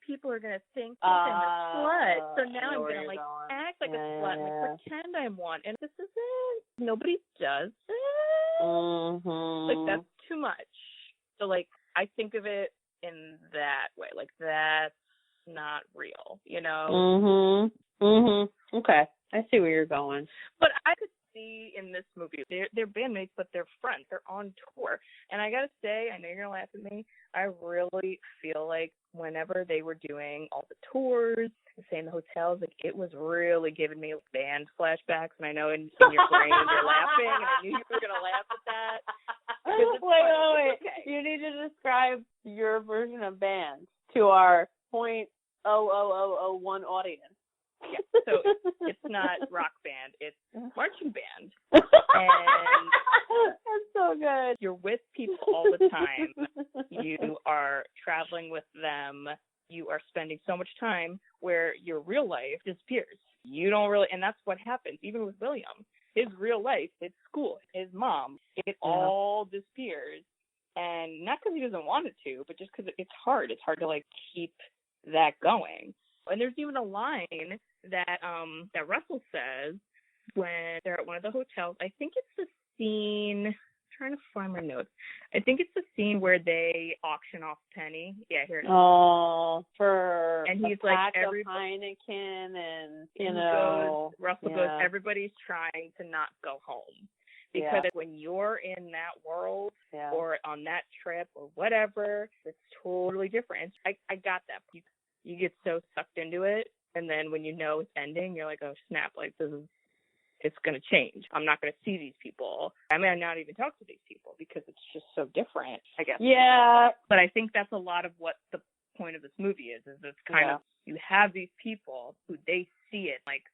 people are gonna think I'm a slut, so now I'm gonna like act like a slut and like pretend I'm one, and this isn't. Nobody does it. Like that's too much. So like I think of it in that way. Like that's not real, Okay, I see where you're going. But I could see in this movie, they're bandmates, but they're friends. They're on tour. And I gotta say, I know you're gonna laugh at me, I really feel like whenever they were doing all the tours, staying in the hotels, like it was really giving me band flashbacks. And I know in your brain you're laughing, and I knew you were gonna laugh at that. Wait. Okay. You need to describe your version of band to our 0.0001 audience. Yeah, so it's not rock band, it's marching band. And that's so good. You're with people all the time. You are traveling with them. You are spending so much time where your real life disappears. You don't really, and that's what happens, even with William. His real life, his school, his mom, it all disappears. And not because he doesn't want it to, but just because it's hard. It's hard to like keep that going. And there's even a line that Russell says when they're at one of the hotels. I think it's the scene trying to find my notes. I think it's the scene where they auction off Penny. Yeah, here it is. Oh, for and he's a like pack of Heineken, and Russell goes, everybody's trying to not go home. Because when you're in that world or on that trip or whatever, it's totally different. I got that. You get so sucked into it, and then when you know it's ending, you're like, oh, snap, like, it's going to change. I'm not going to see these people. I may not even talk to these people because it's just so different, I guess. Yeah. But I think that's a lot of what the point of this movie is it's kind of, you have these people who they see it like,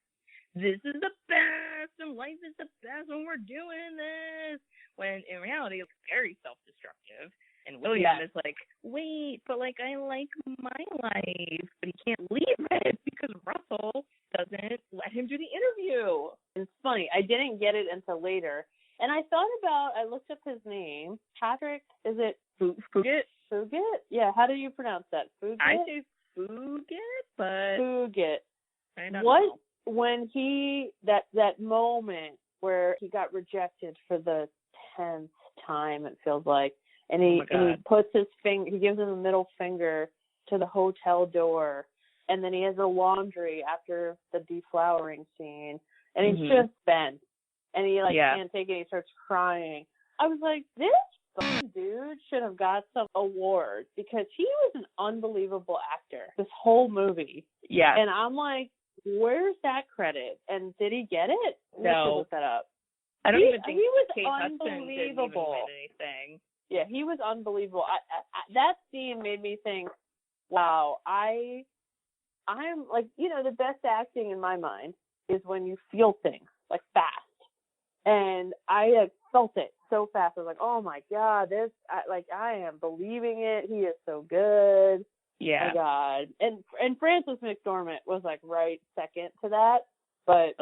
this is the best, and life is the best when we're doing this. When in reality, it's very self-destructive. And William is like, wait, but like I like my life, but he can't leave it because Russell doesn't let him do the interview. It's funny, I didn't get it until later, and I looked up his name, Patrick. Is it Fugit? Fugit? Yeah. How do you pronounce that? Fugit. I say Fugit, but Fugit. I don't know. When that moment where he got rejected for the 10th time, it feels like, and he puts his finger, he gives him the middle finger to the hotel door, and then he has the laundry after the deflowering scene, and he's just bent, and he can't take it, he starts crying. I was like, this fucking dude should have got some award, because he was an unbelievable actor this whole movie. Yeah. And I'm like, where's that credit? And did he get it? No. Look that up. I don't even think he was Kate unbelievable. Hudson didn't even win anything. Yeah, he was unbelievable. That scene made me think, wow, I'm like, the best acting in my mind is when you feel things like fast. And I felt it so fast. I was like, oh my God, I am believing it. He is so good. Yeah. Oh my God. And Frances McDormand was like right second to that. But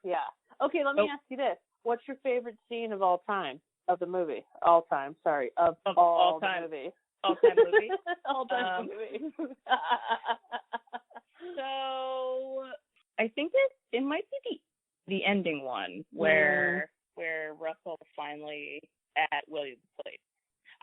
yeah. Okay, let me ask you this. What's your favorite scene of all time? Of the movie. All time, sorry. Of all time. The movie. All-time movie? All-time movie. So I think it might be the ending one where Russell finally at William's place.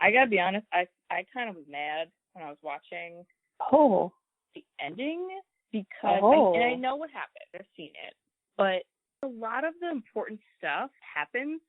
I gotta be honest, I kind of was mad when I was watching the ending because I know what happened. I've seen it. But a lot of the important stuff happens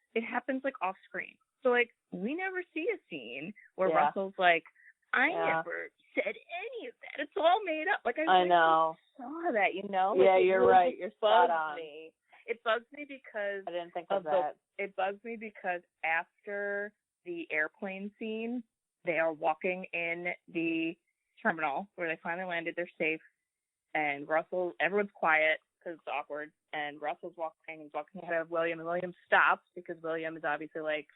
like off screen. So like we never see a scene where Russell's like, I never said any of that. It's all made up. Like I know. Saw that, Yeah, like, you're really right. You're spot on. Me. It bugs me because I didn't think of that. It bugs me because after the airplane scene, they are walking in the terminal where they finally landed. They're safe, and everyone's quiet because it's awkward. And Russell's walking ahead of William, and William stops because William is obviously like,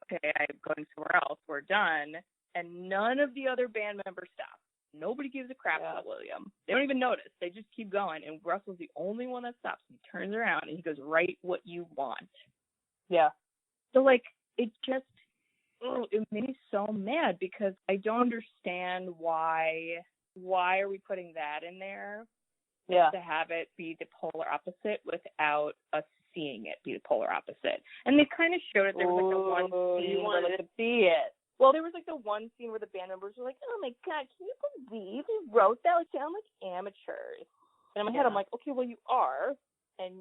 okay, I'm going somewhere else. We're done. And none of the other band members stop. Nobody gives a crap about William. They don't even notice. They just keep going. And Russell's the only one that stops. He turns around and he goes, write what you want. Yeah. So, like, it made me so mad because I don't understand why are we putting that in there to have it be the polar opposite without us seeing it be the polar opposite. And they kind of showed it. There was like the one scene you where wanted to see it. Well, there was like the one scene where the band members were like, oh my God, can you believe we wrote that? Like, sound like amateurs. And in my head, I'm like, okay, well, you are. And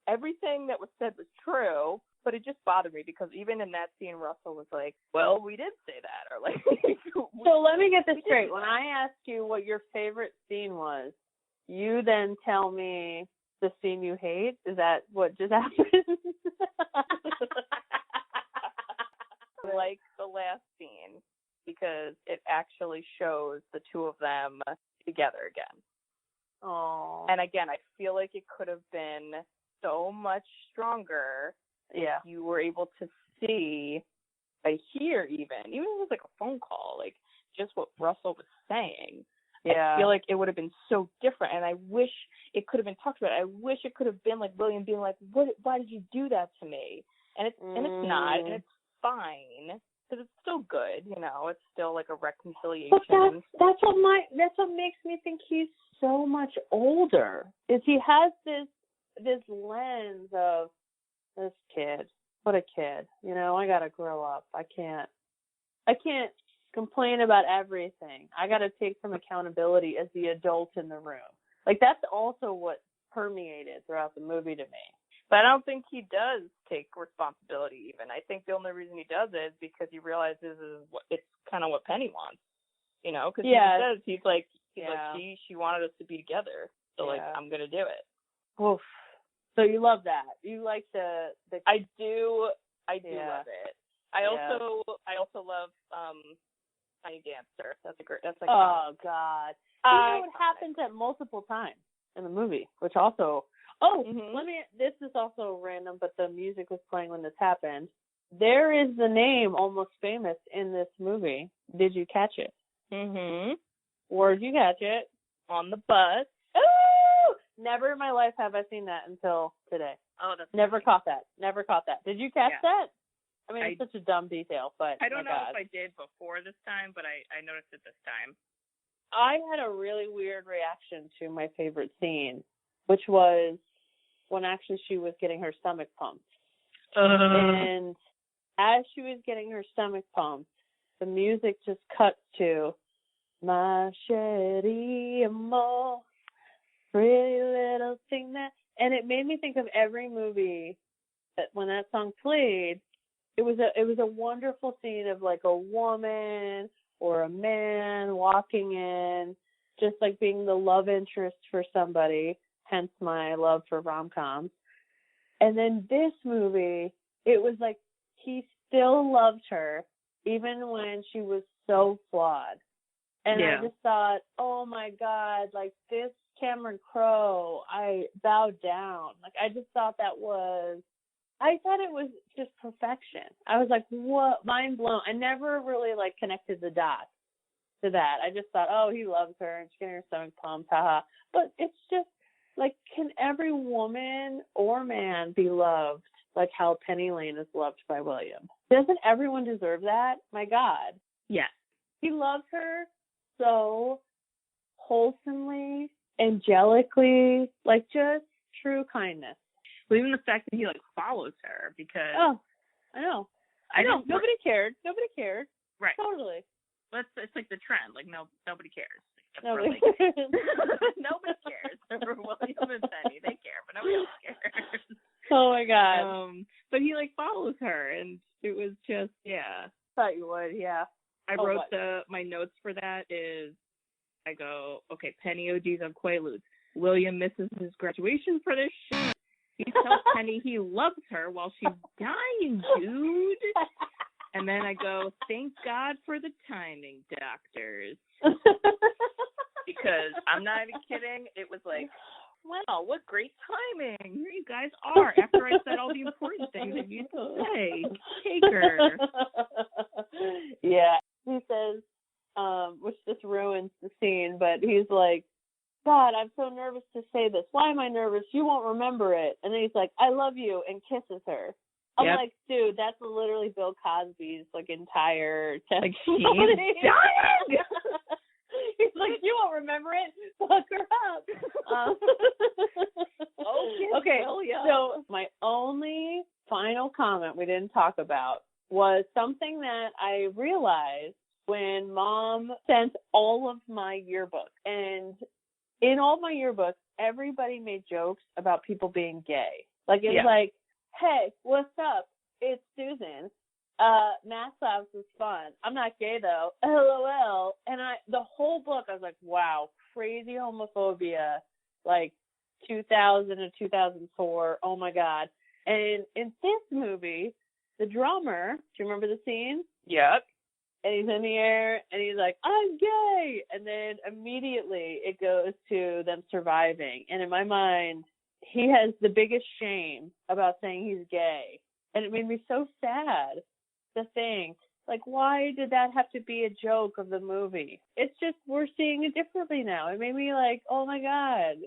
everything that was said was true, but it just bothered me because even in that scene, Russell was like, well, we did say that. Or like, so let me get this straight. When I ask you what your favorite scene was, you then tell me the scene you hate? Is that what just happened? I like the last scene because it actually shows the two of them together again. Oh. And again, I feel like it could have been so much stronger if you were able to see, hear even if it was like a phone call, like just what Russell was saying. Yeah. I feel like it would have been so different, and I wish it could have been talked about. I wish it could have been like William being like, why did you do that to me? And it's not, and it's fine because it's still good, it's still like a reconciliation. But that's what makes me think he's so much older. Is he has this lens of this kid, what a kid. You know, I gotta grow up. I can't complain about everything. I gotta take some accountability as the adult in the room. Like, that's also what permeated throughout the movie to me. But I don't think he does take responsibility even. I think the only reason he does it is because he realizes it's kind of what Penny wants. You know, because he says, he's like, she wanted us to be together. So, like, I'm going to do it. Oof. So you love that. You like the I do love it. I also love Tiny Dancer. That's like oh God. It happens at multiple times in the movie, which also this is also random, but the music was playing when this happened. There is the name Almost Famous in this movie. Did you catch it? Mhm. Where'd you catch it? On the bus. Ooh! Never in my life have I seen that until today. Oh, that's never funny. caught that. Never caught that. Did you catch that? I mean, it's such a dumb detail, but I don't know if I did before this time, but I noticed it this time. I had a really weird reaction to my favorite scene, which was when actually she was getting her stomach pumped. And as she was getting her stomach pumped, the music just cuts to My Sherry Amor, pretty little thing that, and it made me think of every movie that when that song played, it was a wonderful scene of like a woman or a man walking in, just like being the love interest for somebody, hence my love for rom-coms. And then this movie, it was like he still loved her even when she was so flawed. And I just thought, oh my God, like this Cameron Crowe, I bowed down. Like I just thought I thought it was just perfection. I was like, what? Mind blown. I never really like connected the dots to that. I just thought, oh, he loves her and she's getting her stomach pumped, haha. But it's just like, can every woman or man be loved like how Penny Lane is loved by William? Doesn't everyone deserve that? My God. Yes. He loves her so wholesomely, angelically, like just true kindness. Well, even the fact that he like follows her because I know. Nobody cared. Right. Totally. But it's like the trend. Like nobody cares. Nobody cares. Nobody cares for William and Penny. They care, but nobody else cares. Oh my God. But he like follows her, and it was just Thought you would, yeah. I wrote my notes for that is I go, okay, Penny ODs on Quaaludes. William misses his graduation for this shit. He tells Penny he loves her while she's dying, dude. And then I go, thank God for the timing, doctors. Because I'm not even kidding. It was like, wow, what great timing. Here you guys are after I said all the important things I need to say. Take her. Yeah. He says, which just ruins the scene, but he's like, God, I'm so nervous to say this. Why am I nervous? You won't remember it. And then he's like, I love you, and kisses her. I'm like, dude, that's literally Bill Cosby's like entire testimony. Like, she's dying. He's like, you won't remember it. Fuck her up. Okay. So my only final comment we didn't talk about was something that I realized when Mom sent all of my yearbooks. And in all my yearbooks, everybody made jokes about people being gay. Like, it was like, hey, what's up? It's Susan. Math class was fun. I'm not gay, though. LOL. And the whole book, I was like, wow, crazy homophobia, like 2000 to 2004. Oh, my God. And in this movie, the drummer, do you remember the scene? Yep. And he's in the air, and he's like, I'm gay. And then immediately it goes to them surviving. And in my mind, he has the biggest shame about saying he's gay. And it made me so sad to think, like, why did that have to be a joke of the movie? It's just, we're seeing it differently now. It made me like, oh my God,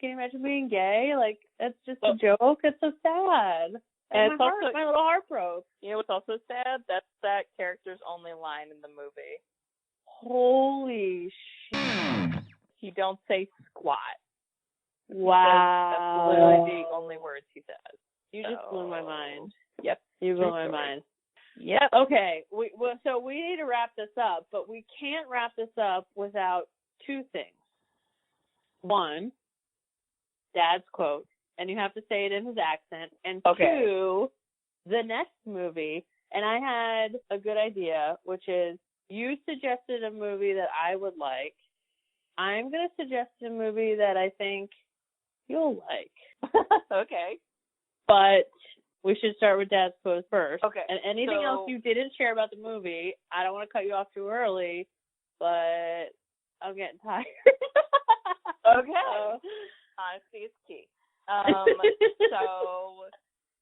can you imagine being gay? Like, that's just a joke. It's so sad. And it's also, my little heart broke. You know what's also sad? That's that character's only line in the movie. Holy shit. He don't say squat. Wow. That's literally the only words he says. You just blew my mind. Yep. You blew my mind. Yep. Okay, so we need to wrap this up, but we can't wrap this up without two things. One, Dad's quote, and you have to say it in his accent. And two, the next movie, and I had a good idea, which is you suggested a movie that I would like. I'm going to suggest a movie that I think you'll like. Okay. But we should start with Dad's quote first. Okay. And anything else you didn't share about the movie, I don't want to cut you off too early, but I'm getting tired. Okay. Honesty is key. So,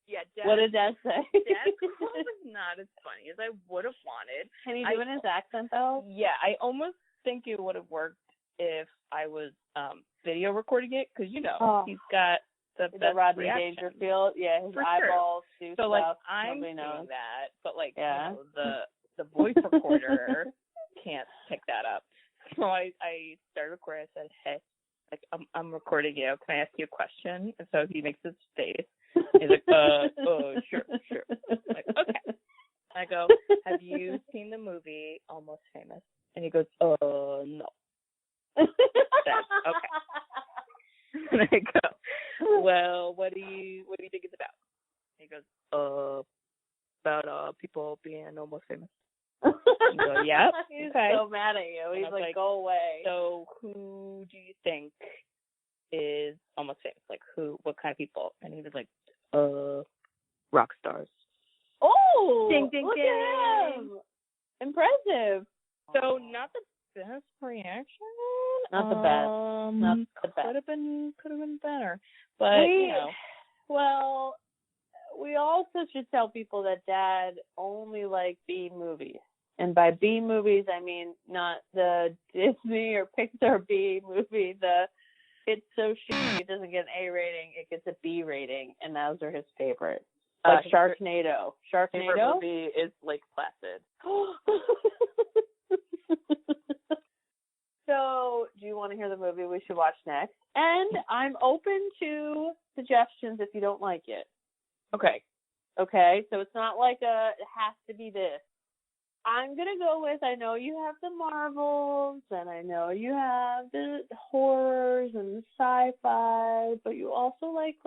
yeah. What did Dad say? Dad's quote was not as funny as I would have wanted. Can he do it in his accent, though? Yeah, I almost think it would have worked if I was video recording it, because, he's got the best Rodney reaction. Dangerfield. Yeah, his eyeballs do so, stuff. I'm Nobody knows doing that, but, yeah. the voice recorder can't pick that up. So I started recording. I said, hey, I'm recording you. Can I ask you a question? And so he makes his face. He's like, sure. Like, okay. I go, have you seen the movie Almost Famous? And he goes, no. That's okay. And I go, well, what do you think it's about? He goes, about people being almost famous. You go, yep. He's okay. so mad at you. He's like, go away. So who do you think is almost famous? Like what kind of people? And he was like, rock stars. Oh, ding, ding, look ding. at him. Impressive. So not the best reaction. Not the best. Not the best. Could have been better. But well, we also should tell people that Dad only likes B movies. And by B movies, I mean not the Disney or Pixar B movie. It's so shitty it doesn't get an A rating, it gets a B rating, and those are his favorites. Sharknado. Favorite movie is Lake Placid. So, do you want to hear the movie we should watch next? And I'm open to suggestions if you don't like it. Okay. So it's not like it has to be this. I'm going to go with, I know you have the Marvels, and I know you have the horrors and the sci-fi, but you also like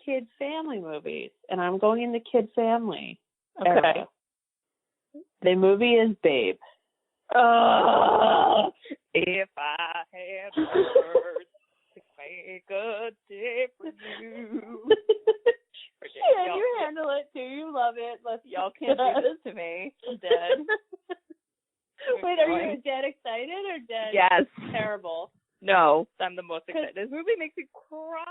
kid family movies, and I'm going in the kid family. Okay. Era. The movie is Babe. If I had words to make a day for you. Yeah, you handle it too. You love it. Y'all can't do this to me. I'm dead. Wait, are you dead excited or dead Yes. terrible? No, I'm the most excited. This movie makes me cry.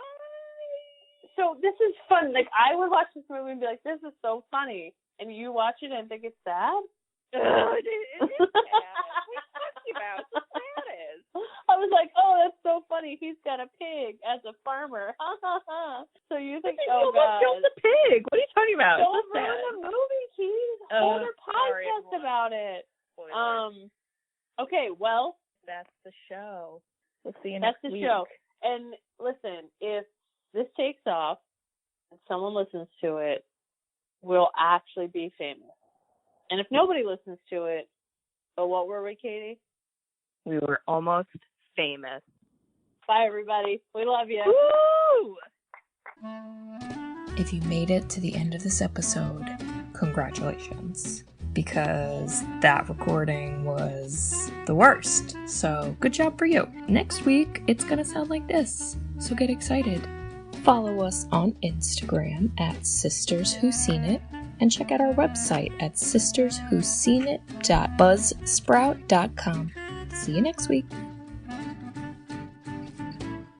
So this is fun. Like, I would watch this movie and be like, this is so funny. And you watch it and think it's sad? It is sad. What are you talking about? It's sad is. I was like, oh, that's so funny. He's got a pig as a farmer. So you think, oh, God. Killed the pig. What are you talking about? Don't ruin the movie, Keith. Hold our podcast about it. Okay, well. That's the show. We'll see you next week. That's the show. And listen, if this takes off and someone listens to it, we'll actually be famous. And if nobody listens to it, but what were we, Katie? We were almost famous. Bye, everybody. We love you. Woo! If you made it to the end of this episode, congratulations. Because that recording was the worst. So good job for you. Next week, it's going to sound like this. So get excited. Follow us on Instagram at Sisters Who Seen It. And check out our website at sisterswhoseenit.buzzsprout.com. See you next week.